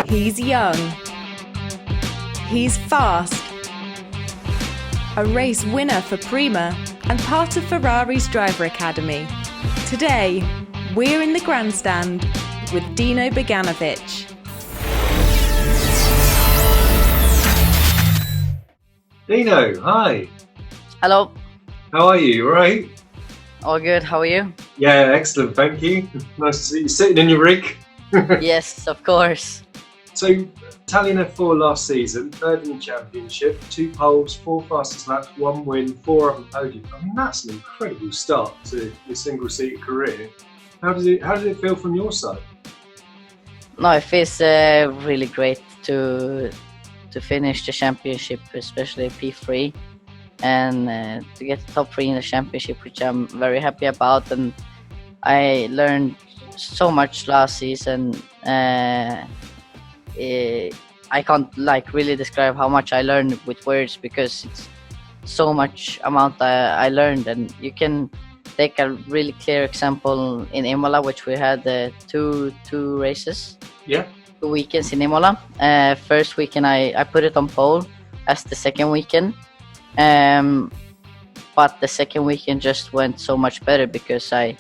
He's young. He's fast. A race winner for Prema and part of Ferrari's Driver Academy. Today, we're in the Grandstand with Dino Beganovic. Dino, hi. Hello. How are you? All right? All good. How are you? Yeah, excellent. Thank you. Nice to see you sitting in your rig. Yes, of course. So, Italian F4 last season, third in the championship, 2 poles, 4 fastest laps, 1 win, 4 other podiums. I mean, that's an incredible start to your single-seater career. How does it feel from your side? No, it feels really great to finish the championship, especially P3, and to get the top 3 in the championship, which I'm very happy about. And I learned so much last season. I can't really describe how much I learned with words, because it's so much amount I learned. And you can take a really clear example in Imola, which we had two races. Yeah. 2 weekends in Imola. First weekend I put it on pole as the second weekend. But the second weekend just went so much better because I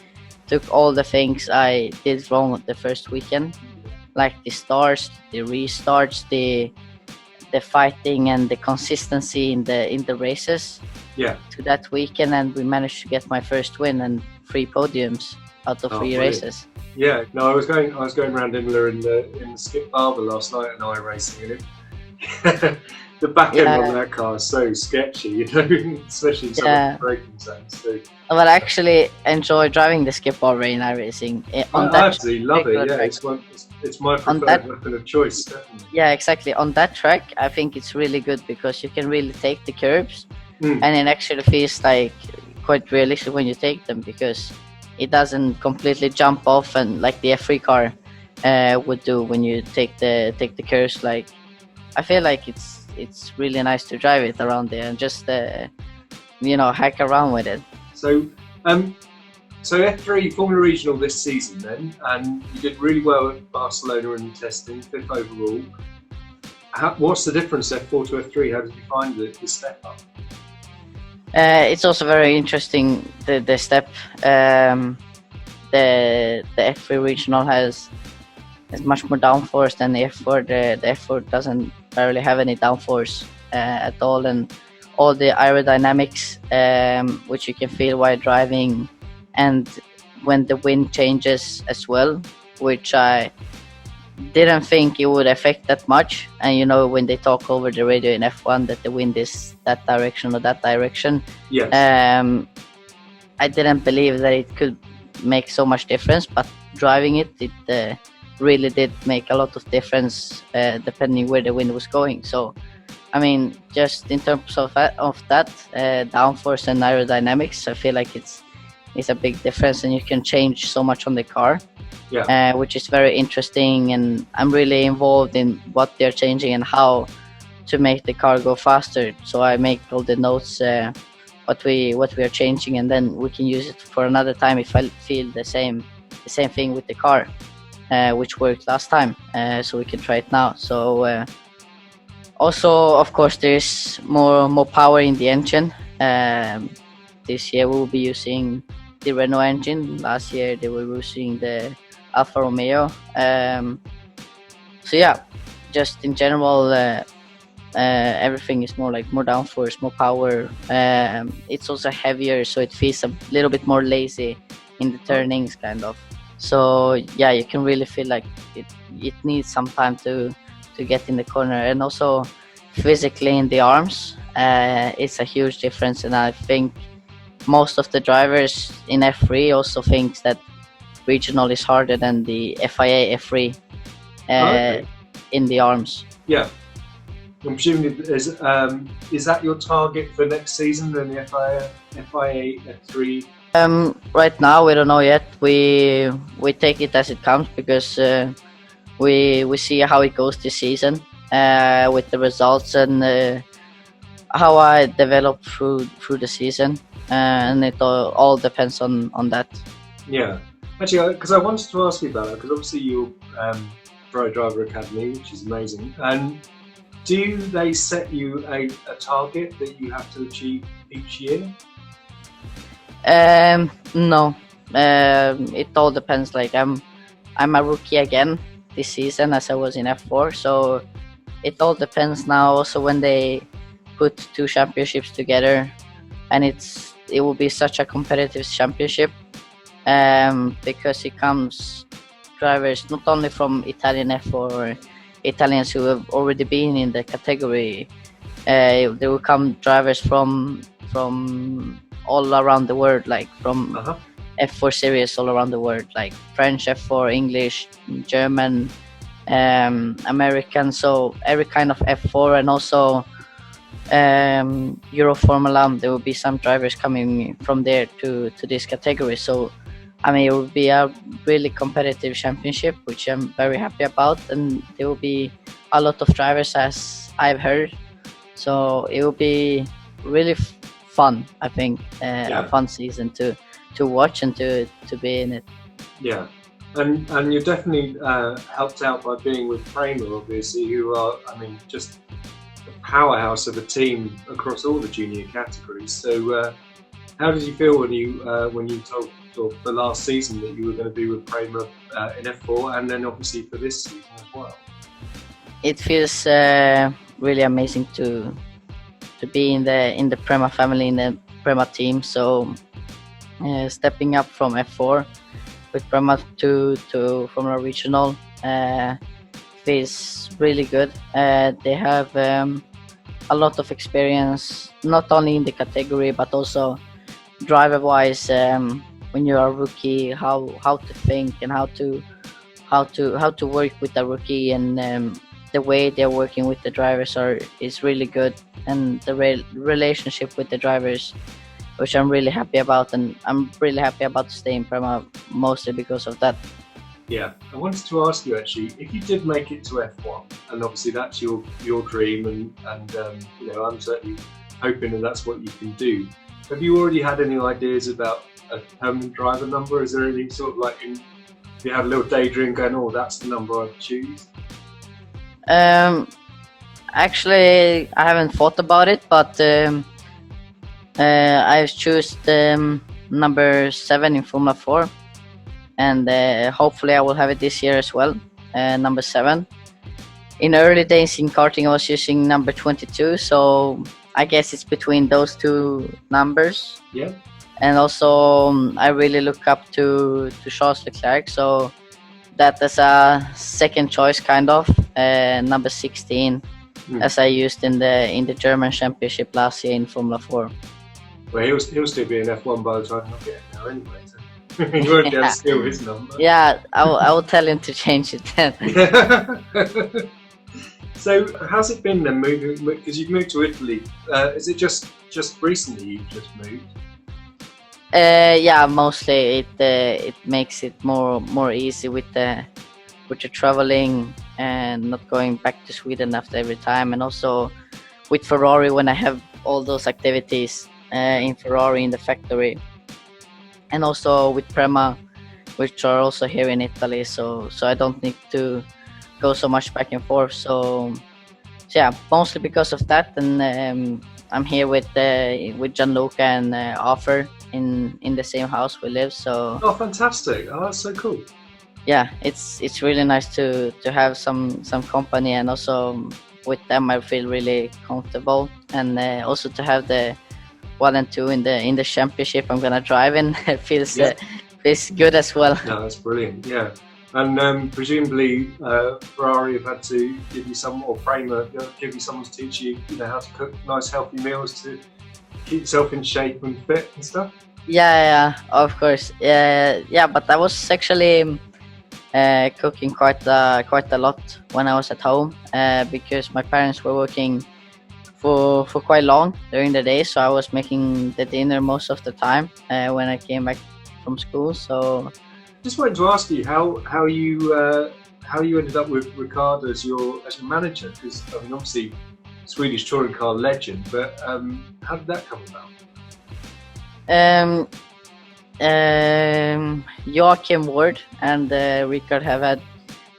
took all the things I did wrong with the first weekend, like the starts, the restarts, the fighting and the consistency in the races. Yeah. To that weekend, and we managed to get my first win and 3 podiums out of 3 races. Yeah, no, I was going around Imola in the Skip Barber last night and iRacing, and it the back end on that car is so sketchy, you know, especially in some of the braking zones. So. But I actually enjoy driving the Skip Barber in iRacing. I absolutely love it. Yeah, it's my preferred weapon of choice. Definitely. Yeah, exactly. On that track, I think it's really good because you can really take the curbs, and it actually feels like quite realistic when you take them, because it doesn't completely jump off and like the F3 car would do when you take the curves. Like, I feel like it's really nice to drive it around there and just hack around with it. So F3 Formula Regional this season then, and you did really well at Barcelona in testing, 5th overall. What's the difference F4 to F3? How did you find the step up? It's also very interesting, the step. The F3 regional has much more downforce than the F4. The F4 doesn't barely have any downforce at all, and all the aerodynamics, which you can feel while driving, and when the wind changes as well, which I didn't think it would affect that much. And when they talk over the radio in F1 that the wind is that direction or that direction, yes. I didn't believe that it could make so much difference, but driving it really did make a lot of difference depending where the wind was going. So I mean, just in terms of that downforce and aerodynamics, I feel like it's a big difference, and you can change so much on the car. Yeah. Which is very interesting, and I'm really involved in what they're changing and how to make the car go faster. So I make all the notes, what we are changing, and then we can use it for another time if I feel the same thing with the car, which worked last time. So we can try it now. So also, of course, there's more power in the engine. This year we will be using the Renault engine. Last year they were using the Alfa Romeo. So yeah, just in general, everything is more downforce, more power. It's also heavier, so it feels a little bit more lazy in the turnings, kind of. So yeah, you can really feel like it needs some time to get in the corner, and also physically in the arms, it's a huge difference. And I think most of the drivers in F3 also think that regional is harder than the FIA F3 in the arms. Yeah. I'm presuming is that your target for next season, then the FIA F3? Right now we don't know yet. We take it as it comes, because we see how it goes this season with the results and how I develop through the season, and it all depends on that. Yeah. Actually, because I wanted to ask you about that, because obviously you're Ferrari Driver Academy, which is amazing. And do they set you a target that you have to achieve each year? No, it all depends. Like I'm a rookie again this season, as I was in F4. So it all depends now. Also, when they put two championships together, and it will be such a competitive championship, because it comes drivers not only from Italian F4 or Italians who have already been in the category. There will come drivers from all around the world, like from F4 series all around the world, like French F4, English, German, American. So every kind of F4, and also Euro Formula. There will be some drivers coming from there to this category. So I mean, it will be a really competitive championship, which I'm very happy about, and there will be a lot of drivers, as I've heard. So it will be really fun, I think, a fun season to watch and to be in it. Yeah, and you're definitely helped out by being with Prema, obviously, who are, I mean, just a powerhouse of a team across all the junior categories. So how did you feel when you told for last season that you were going to be with Prema in F4, and then obviously for this season as well? It feels really amazing to be in the Prema family, in the Prema team. So stepping up from F4 with Prema to Formula Regional feels really good. They have a lot of experience, not only in the category but also driver-wise. When you're a rookie, how to think and how to work with a rookie, and the way they're working with the drivers is really good, and the relationship with the drivers, which I'm really happy about, and I'm really happy about staying Prema mostly because of that. Yeah, I wanted to ask you actually, if you did make it to F1, and obviously that's your dream, and you know, I'm certainly hoping that's what you can do. Have you already had any ideas about a permanent driver number? Is there anything sort of like if you had a little daydream going, oh, that's the number I'd choose? Actually, I haven't thought about it, but I've chosen number 7 in Formula 4, and hopefully I will have it this year as well. Number 7. In early days in karting, I was using number 22, so I guess it's between those two numbers. Yeah. And also, I really look up to Charles Leclerc, so that is a second choice, kind of. Number 16, as I used in the German Championship last year in Formula 4. Well, he'll still be in F1 by the time he'll get there anyway. So you won't be able to steal his number. Yeah, I will tell him to change it then. So how's it been then moving? Because you've moved to Italy. Is it just recently you've just moved? Yeah, mostly it makes it more easy with the traveling and not going back to Sweden after every time, and also with Ferrari, when I have all those activities in Ferrari in the factory, and also with Prema, which are also here in Italy, so I don't need to go so much back and forth. So yeah, mostly because of that, and I'm here with Gianluca and Offer in the same house we live. So oh, fantastic! Oh, that's so cool. Yeah, it's really nice to have some company, and also with them I feel really comfortable, and also to have the 1 and 2 in the championship I'm gonna drive in. It feels good as well. No, that's brilliant. Yeah. And presumably Ferrari have had to give you some, or Prema give you someone to teach you, how to cook nice healthy meals to keep yourself in shape and fit and stuff. Yeah, of course. Yeah, but I was actually cooking quite a lot when I was at home, because my parents were working for quite long during the day, so I was making the dinner most of the time when I came back from school. So just wanted to ask you how you ended up with Ricardo as your manager, because I mean, obviously Swedish touring car legend, but how did that come about? Joachim Ward and Ricard have had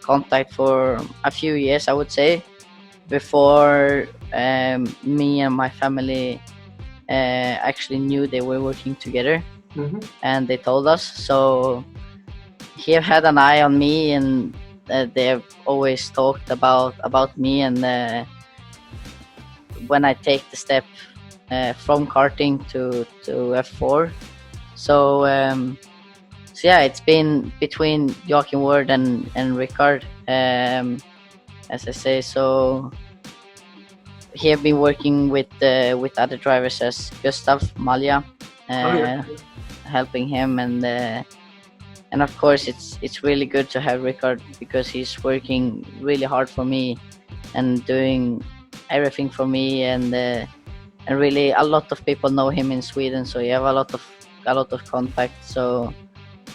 contact for a few years, I would say, before me and my family actually knew they were working together. And they told us. So he have had an eye on me, and they have always talked about me, and when I take the step from karting to F4. So yeah, it's been between Joachim Ward and Ricard, as I say. So he have been working with other drivers as Gustav Malja, helping him, and of course it's really good to have Ricard, because he's working really hard for me and doing everything for me, and really a lot of people know him in Sweden, so you have a lot of contact. So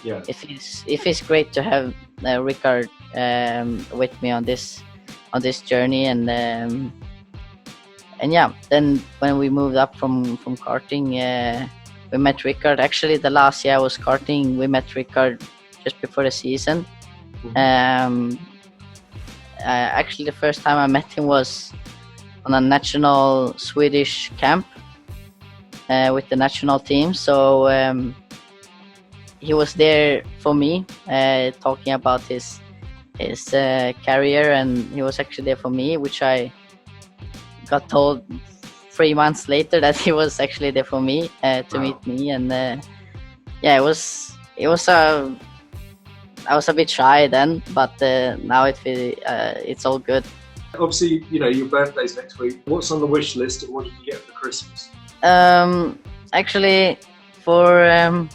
yeah, it's great to have Ricard with me on this journey, and yeah, then when we moved up from karting, we met Ricard. Actually, the last year I was karting, we met Ricard just before the season. Actually, the first time I met him was on a national Swedish camp with the national team. So he was there for me, talking about his career, and he was actually there for me, which I got told 3 months later that he was actually there for me to meet me. And yeah, I was a bit shy then, but now it's all good. Obviously, your birthday's next week. What's on the wish list, and what did you get for Christmas? Actually, for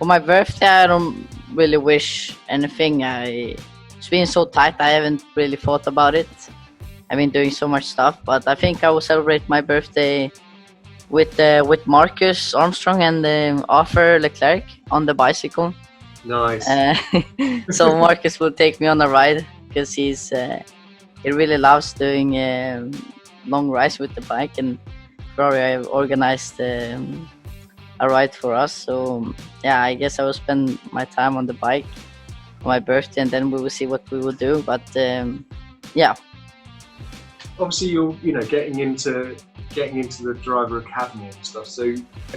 my birthday, I don't really wish anything. It's been so tight, I haven't really thought about it. I've been doing so much stuff, but I think I will celebrate my birthday with Marcus Armstrong and Arthur Leclerc on the bicycle. Nice. So Marcus will take me on a ride, because he really loves doing long rides with the bike, and Ferrari have organized a ride for us. So yeah, I guess I will spend my time on the bike on my birthday, and then we will see what we will do. But yeah. Obviously, you're getting into the Driver Academy and stuff. So,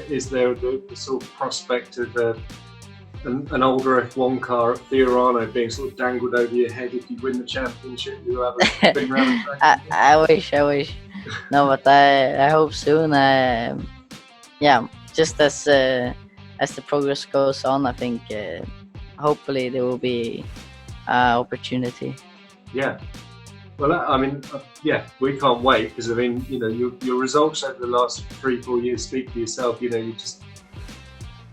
is there the sort of prospect of an older F1 car at Fiorano being sort of dangled over your head if you win the championship? You'll have a big round of I wish. No, but I hope soon. Yeah, just as the progress goes on, I think hopefully there will be opportunity. Yeah. Well, I mean, yeah, we can't wait, because I mean, your results over the last 3-4 years speak for yourself. You're just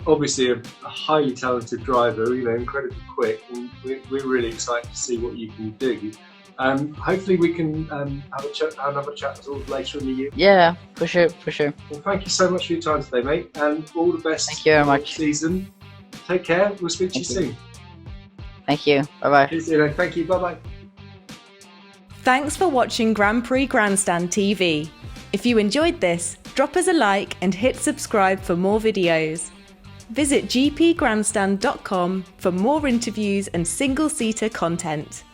obviously a highly talented driver. Incredibly quick, and we're really excited to see what you can do. Hopefully, we can have another chat later in the year. Yeah, for sure. Well, thank you so much for your time today, mate, and all the best. Thank you very much. Season. Take care. We'll speak to you soon. Thank you. Bye-bye. Thank you. Bye-bye. Thanks for watching Grand Prix Grandstand TV. If you enjoyed this, drop us a like and hit subscribe for more videos. Visit gpgrandstand.com for more interviews and single-seater content.